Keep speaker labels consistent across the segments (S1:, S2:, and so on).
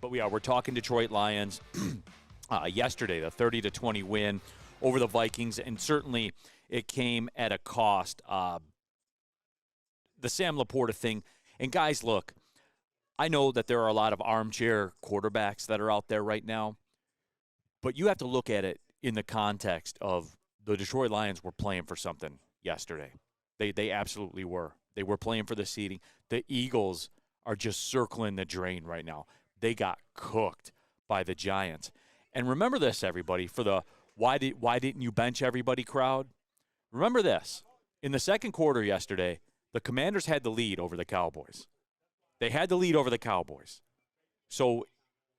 S1: But we're talking Detroit Lions yesterday, the 30-20 win over the Vikings, and certainly it came at a cost. The Sam LaPorta thing, and guys, look, I know that there are a lot of armchair quarterbacks that are out there right now, but you have to look at it in the context of the Detroit Lions were playing for something yesterday. They absolutely were. They were playing for the seeding. The Eagles are just circling the drain right now. They got cooked by the Giants. And remember this, everybody, for the why didn't you bench everybody crowd? Remember this. In the second quarter yesterday, the Commanders had the lead over the Cowboys. They had the lead over the Cowboys. So,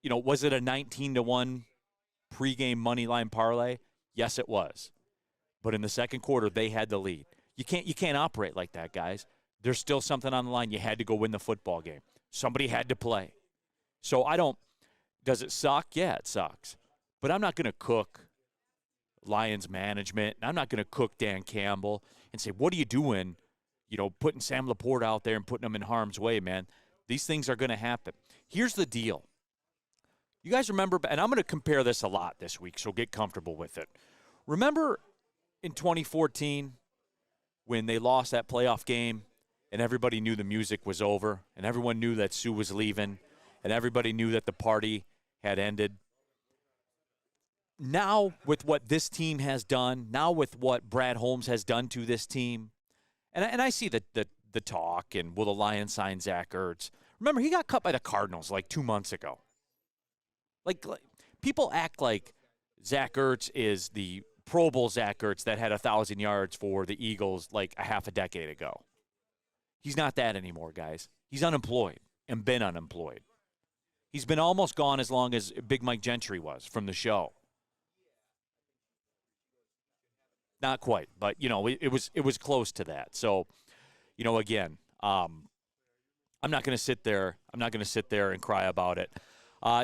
S1: was it a 19-1 pregame money line parlay? Yes, it was. But in the second quarter, they had the lead. You can't operate like that, guys. There's still something on the line. You had to go win the football game. Somebody had to play. So does it suck? Yeah, it sucks. But I'm not going to cook Lions management. I'm not going to cook Dan Campbell and say, what are you doing, putting Sam LaPorta out there and putting him in harm's way, man. These things are going to happen. Here's the deal. You guys remember, and I'm going to compare this a lot this week, so get comfortable with it. Remember in 2014 when they lost that playoff game and everybody knew the music was over and everyone knew that Sue was leaving and everybody knew that the party had ended? Now, with what this team has done, now with what Brad Holmes has done to this team, and I see the talk, and will the Lions sign Zach Ertz? Remember, he got cut by the Cardinals like 2 months ago. Like people act like Zach Ertz is the Pro Bowl Zach Ertz that had 1,000 yards for the Eagles like a half a decade ago. He's not that anymore, guys. He's unemployed and been unemployed. He's been almost gone as long as Big Mike Gentry was from the show. Not quite, but it was close to that. So, again, I'm not going to sit there. I'm not going to sit there and cry about it.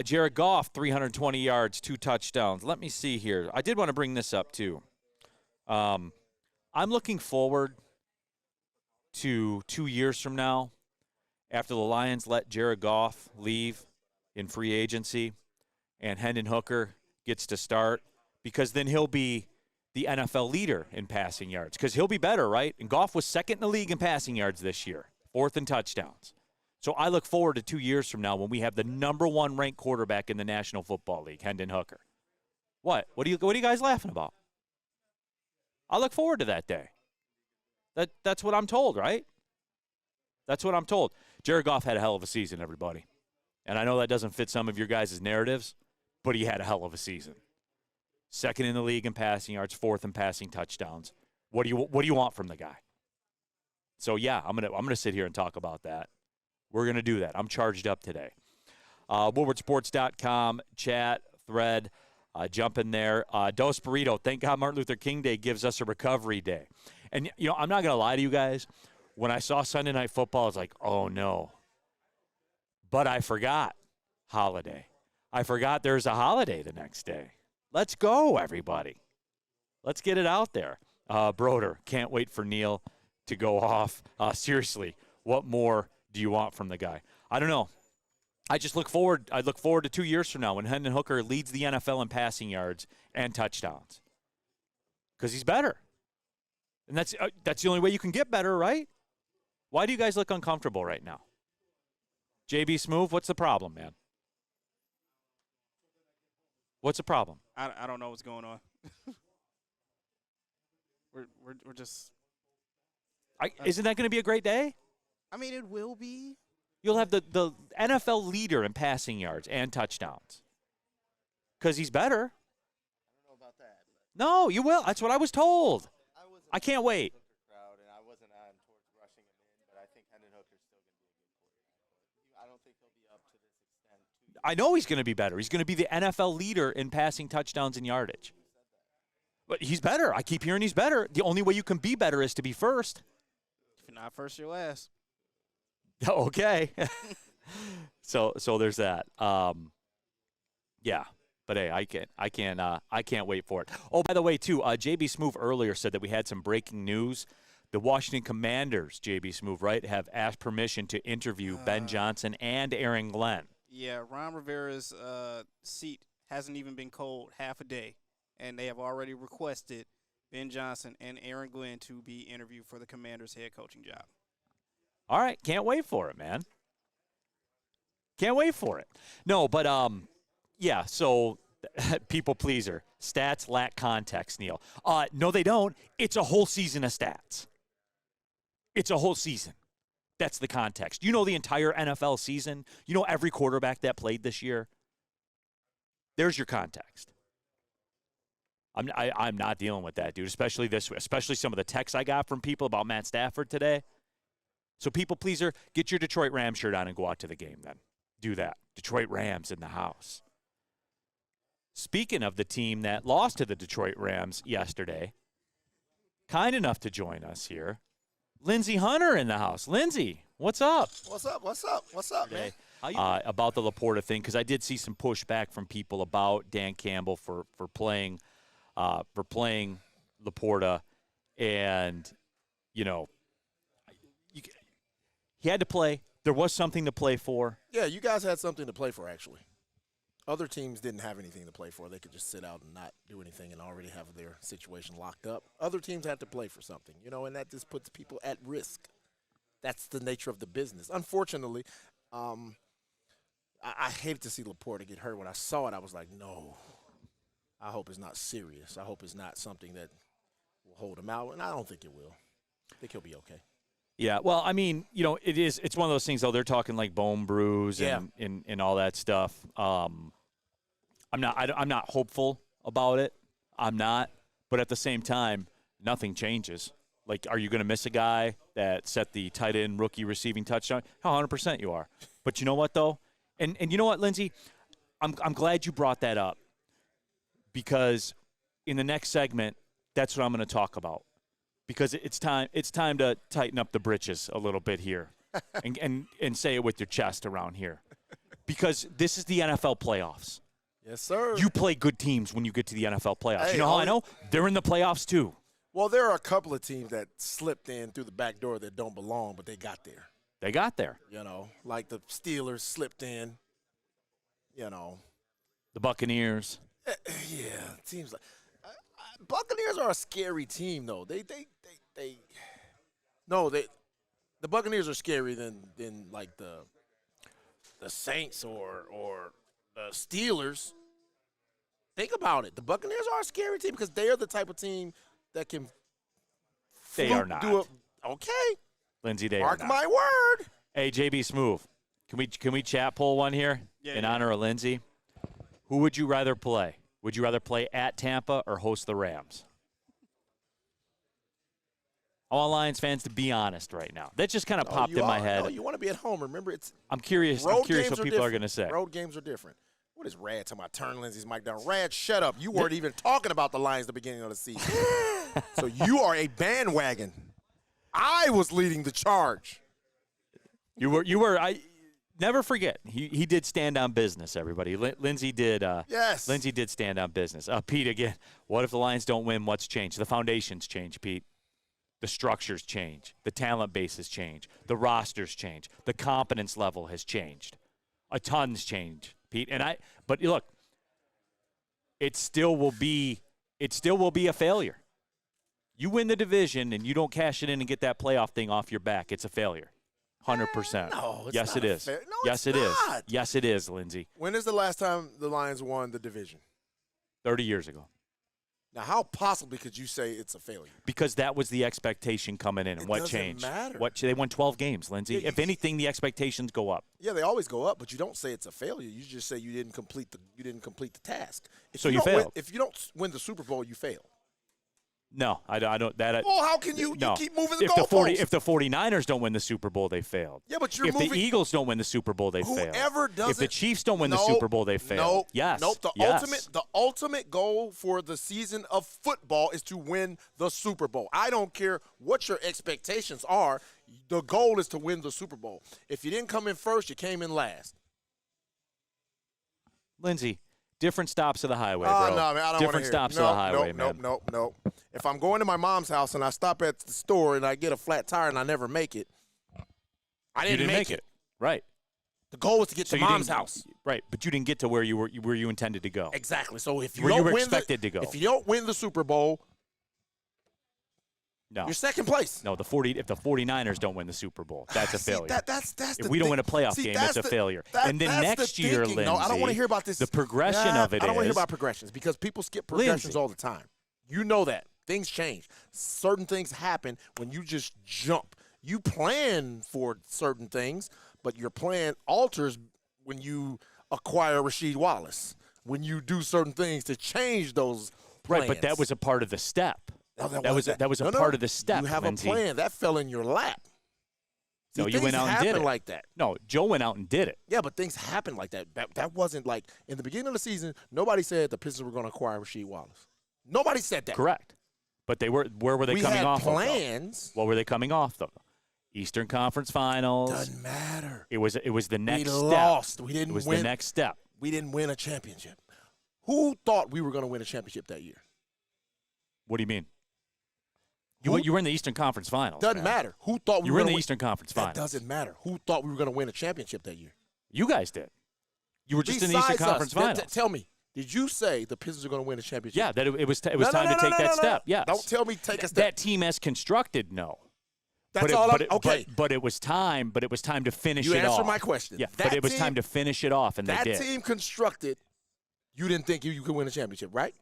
S1: Jared Goff, 320 yards, 2 touchdowns. Let me see here. I did want to bring this up too. I'm looking forward to 2 years from now, after the Lions let Jared Goff leave in free agency, and Hendon Hooker gets to start, because then he'll be the NFL leader in passing yards, because he'll be better, right? And Goff was second in the league in passing yards this year, 4th in touchdowns. So I look forward to 2 years from now when we have the number 1 ranked quarterback in the National Football League, Hendon Hooker. What are you guys laughing about? I look forward to that day. That's what I'm told, right? That's what I'm told. Jared Goff had a hell of a season, everybody. And I know that doesn't fit some of your guys' narratives, but he had a hell of a season. Second in the league in passing yards, 4th in passing touchdowns. What do you want from the guy? So yeah, I'm gonna sit here and talk about that. We're gonna do that. I'm charged up today. WoodwardSports.com chat thread. Jump in there. Dos Burrito. Thank God Martin Luther King Day gives us a recovery day. And I'm not gonna lie to you guys. When I saw Sunday Night Football, I was like, oh no. But I forgot holiday. I forgot there's a holiday the next day. Let's go, everybody. Let's get it out there. Broder, can't wait for Neil to go off. Seriously, what more do you want from the guy? I don't know. I look forward to 2 years from now when Hendon Hooker leads the NFL in passing yards and touchdowns, because he's better. And that's the only way you can get better, right? Why do you guys look uncomfortable right now? JB Smoove, what's the problem, man? What's the problem?
S2: I don't know what's going on. we're just.
S1: Isn't that going to be a great day?
S2: I mean, it will be.
S1: You'll have the NFL leader in passing yards and touchdowns, because he's better.
S3: I don't know about that.
S1: No, you will. That's what I was told. I can't wait.
S3: Crowd, and I wasn't on towards rushing him in, but I think Hendon Hooker's still going to be a good quarterback. But I don't think he'll be up to this extent.
S1: I know he's going to be better. He's going to be the NFL leader in passing touchdowns and yardage. But he's better. I keep hearing he's better. The only way you can be better is to be first.
S2: If you're not first, you're last.
S1: Okay. So there's that. Yeah. But hey, I can't wait for it. Oh, by the way, too, JB Smoove earlier said that we had some breaking news. The Washington Commanders, JB Smoove, right, have asked permission to interview Ben Johnson and Aaron Glenn.
S2: Yeah, Ron Rivera's seat hasn't even been cold half a day, and they have already requested Ben Johnson and Aaron Glenn to be interviewed for the Commanders' head coaching job.
S1: All right, can't wait for it, man. Can't wait for it. No, but yeah. So, people pleaser. Stats lack context, Neil. No, they don't. It's a whole season of stats. It's a whole season. That's the context. You know the entire NFL season. You know every quarterback that played this year. There's your context. I'm not dealing with that, dude. Especially some of the texts I got from people about Matt Stafford today. So, people pleaser, get your Detroit Rams shirt on and go out to the game then. Do that. Detroit Rams in the house. Speaking of the team that lost to the Detroit Rams yesterday, kind enough to join us here, Lindsey Hunter in the house. Lindsey, what's up?
S4: What's up, man?
S1: About the LaPorta thing, because I did see some pushback from people about Dan Campbell for playing LaPorta, and he had to play. There was something to play for.
S4: Yeah, you guys had something to play for, actually. Other teams didn't have anything to play for. They could just sit out and not do anything and already have their situation locked up. Other teams had to play for something, and that just puts people at risk. That's the nature of the business. Unfortunately, I hated to see LaPorta get hurt. When I saw it, I was like, no. I hope it's not serious. I hope it's not something that will hold him out, and I don't think it will. I think he'll be okay.
S1: Yeah, well, I mean, it's one of those things, though. They're talking like bone bruise and all that stuff. I'm not hopeful about it. I'm not. But at the same time, nothing changes. Like, are you going to miss a guy that set the tight end rookie receiving touchdown? 100% you are. But you know what, though? And you know what, Lindsey? I'm glad you brought that up, because in the next segment, that's what I'm going to talk about. Because it's time to tighten up the britches a little bit here and say it with your chest around here. Because this is the NFL playoffs.
S4: Yes, sir.
S1: You play good teams when you get to the NFL playoffs.
S4: Hey,
S1: you know how I know? They're in the playoffs too.
S4: Well, there are a couple of teams that slipped in through the back door that don't belong, but they got there.
S1: They got there.
S4: Like the Steelers slipped in,
S1: The Buccaneers.
S4: Yeah, teams like Buccaneers are a scary team, though. The Buccaneers are scary than like the Saints or the Steelers. Think about it. The Buccaneers are a scary team because they are the type of team that can.
S1: They are not.
S4: Okay,
S1: Lindsey, they
S4: mark
S1: are not.
S4: my word.
S1: Hey, JB Smoove, can we chat poll one here in honor of Lindsey? Who would you rather play? Would you rather play at Tampa or host the Rams? I want Lions fans to be honest right now. That just kind of popped in my head.
S4: No, you want to be at home. Remember,
S1: I'm curious what people are going to say.
S4: Road games are different. What is Rad talking about? Turn Lindsey's mic down. Rad, shut up. You weren't even talking about the Lions at the beginning of the season. So you are a bandwagon. I was leading the charge.
S1: You were. I never forget. He did stand on business. Everybody. Lindsey did.
S4: Yes.
S1: Lindsey did stand on business. Pete again. What if the Lions don't win? What's changed? The foundations change, Pete. The structures change. The talent bases change. The rosters change. The competence level has changed. A ton's changed, Pete. But look, it still will be a failure. You win the division and you don't cash it in and get that playoff thing off your back. It's a failure. 100%.
S4: No, it's
S1: yes,
S4: not
S1: it is.
S4: No,
S1: yes,
S4: it's
S1: it is.
S4: not.
S1: Yes, it is, Lindsey.
S4: When is the last time the Lions won the division?
S1: 30 years ago.
S4: Now, how possibly could you say it's a failure?
S1: Because that was the expectation coming in, and what changed?
S4: Matter.
S1: They won 12 games, Lindsey.
S4: Yeah,
S1: if anything, the expectations go up.
S4: Yeah, they always go up, but you don't say it's a failure. You just say you didn't complete the task.
S1: So you failed.
S4: If you don't win the Super Bowl, you fail.
S1: No, I don't. Well,
S4: how can you keep moving the
S1: goalposts? If the 49ers don't win the Super Bowl, they failed.
S4: Yeah, but
S1: if the Eagles don't win the Super Bowl, they failed.
S4: Whoever does
S1: If the Chiefs don't win the Super Bowl, they failed. Yes.
S4: Nope. The ultimate goal for the season of football is to win the Super Bowl. I don't care what your expectations are. The goal is to win the Super Bowl. If you didn't come in first, you came in last.
S1: Lindsey, different stops of the highway, bro.
S4: No, man, I don't want to
S1: Different stops of the highway, man.
S4: Nope. If I'm going to my mom's house and I stop at the store and I get a flat tire and I never make it, I didn't
S1: make it. Right.
S4: The goal was to get
S1: So
S4: to
S1: you
S4: mom's
S1: didn't-
S4: house.
S1: Right, but you didn't get to where you intended to go.
S4: Exactly. So if you
S1: Where you
S4: don't
S1: were
S4: win
S1: expected to go.
S4: if you don't win the Super Bowl,
S1: No.
S4: you're second place.
S1: No, if the 49ers don't win the Super Bowl, that's a
S4: See,
S1: failure.
S4: that's
S1: if
S4: the
S1: we don't
S4: thing.
S1: win a playoff
S4: See,
S1: game,
S4: that's
S1: it's a
S4: the-
S1: failure. And then
S4: that's
S1: next
S4: the
S1: year,
S4: thinking.
S1: Lindsay,
S4: No, I don't want to hear about this.
S1: the progression of it
S4: I don't want to hear
S1: is-
S4: about progressions because people skip progressions
S1: Lindsay.
S4: all the time. You know that. Things change. Certain things happen when you just jump. You plan for certain things, but your plan alters when you acquire Rasheed Wallace, when you do certain things to change those plans.
S1: Right, but that was a part of the step.
S4: No,
S1: that was a
S4: No,
S1: part of the step.
S4: You have
S1: Lindsay.
S4: a plan. That fell in your lap. See,
S1: No, you
S4: things
S1: went out and did
S4: happen
S1: it.
S4: like that.
S1: No, Joe went out and did it.
S4: Yeah, but things happen like that. That wasn't like in the beginning of the season, nobody said the Pistons were going to acquire Rasheed Wallace. Nobody said that.
S1: Correct. But where were they
S4: We
S1: coming
S4: had
S1: off
S4: plans.
S1: of? What were they coming off of? Eastern Conference Finals.
S4: Doesn't matter.
S1: It was the next
S4: We
S1: step.
S4: lost. We didn't
S1: It was
S4: win.
S1: the next step.
S4: We didn't win a championship. Who thought we were going to win a championship that year?
S1: What do you mean?
S4: Who-
S1: You were in the Eastern Conference Finals.
S4: Doesn't
S1: man.
S4: matter. Who thought we
S1: You
S4: were
S1: were in
S4: going
S1: the
S4: to
S1: Eastern Conference
S4: That
S1: Finals.
S4: doesn't matter. Who thought we were going to win a championship that year?
S1: You guys did. You were just in the Eastern
S4: Besides us.
S1: Conference Finals.
S4: Tell me, did you say the Pistons are going to win a championship?
S1: Yeah, that it was
S4: No,
S1: time
S4: no,
S1: to take
S4: no,
S1: that
S4: no.
S1: step. Yes.
S4: Don't tell me take a step.
S1: That team as constructed, no.
S4: That's all okay.
S1: But it was time. But it was time to finish
S4: You
S1: it off.
S4: answered my question.
S1: Yeah,
S4: That
S1: but it was
S4: team-
S1: time to finish it off, and they
S4: that
S1: did.
S4: team constructed, you didn't think you could win a championship, right?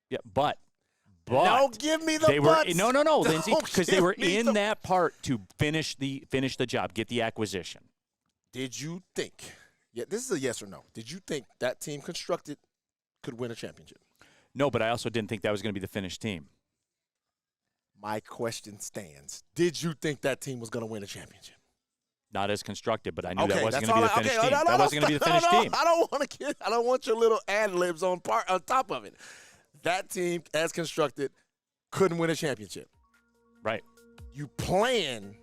S1: Yeah, but
S4: Don't give me the
S1: they were
S4: buts.
S1: no, Lindsay,
S4: Don't
S1: because they were
S4: give me
S1: in
S4: the-
S1: that part to finish the job, get the acquisition.
S4: Did you think? Yeah, this is a yes or no. Did you think that team constructed could win a championship?
S1: No, but I also didn't think that was going to be the finished team.
S4: My question stands. Did you think that team was going to win a championship?
S1: Not as constructed, but I knew
S4: Okay,
S1: that wasn't
S4: that's
S1: going to be
S4: all
S1: the finished
S4: okay,
S1: team.
S4: no,
S1: That wasn't going to be the finished team.
S4: I don't want to get. I don't want your little ad libs on top of it. That team, as constructed, couldn't win a championship.
S1: Right.
S4: You plan.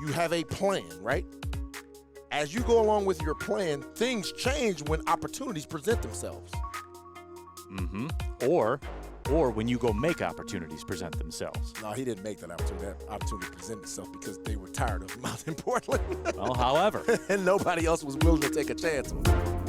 S4: You have a plan, right? As you go along with your plan, things change when opportunities present themselves.
S1: Mm-hmm. Or when you go make opportunities present themselves.
S4: No, he didn't make that opportunity. That opportunity presented itself because they were tired of him out in Portland.
S1: Well, however.
S4: And nobody else was willing to take a chance on him.